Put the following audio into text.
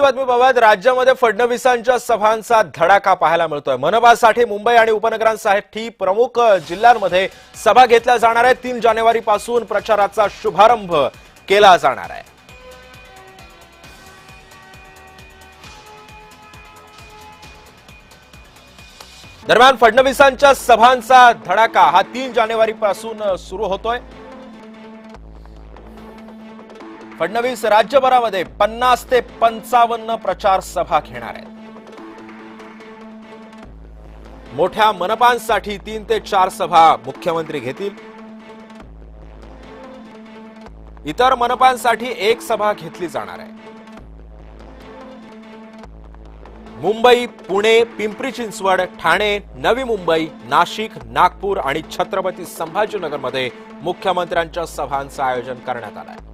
बातमी बाबत राज्यामध्ये फडणवीसांच्या सभांचा धडाका पाहायला मिळतोय। मनपासाठी मुंबई आणि उपनगरांसाठी प्रमुख जिल्ह्यांमध्ये सभा घेतल्या जाणार आहेत। 3 जानेवारीपासून प्रचाराचा शुभारंभ केला जाणार आहे। दरम्यान फडणवीसांच्या सभांचा धडाका हा 3 जानेवारीपासून सुरू होतोय। फडणवीस राज्यभरामध्ये 50 ते 55 प्रचार सभा घेणार आहेत। मोठ्या मनपांसाठी 3 ते 4 सभा मुख्यमंत्री घेतील। इतर मनपांसाठी 1 सभा घेतली जाणार आहे। मुंबई, पुणे, पिंपरी चिंचवड, ठाणे, नवी मुंबई, नाशिक, नागपूर आणि छत्रपती संभाजीनगरमध्ये मुख्यमंत्र्यांच्या सभांचं आयोजन करण्यात आलं आहे।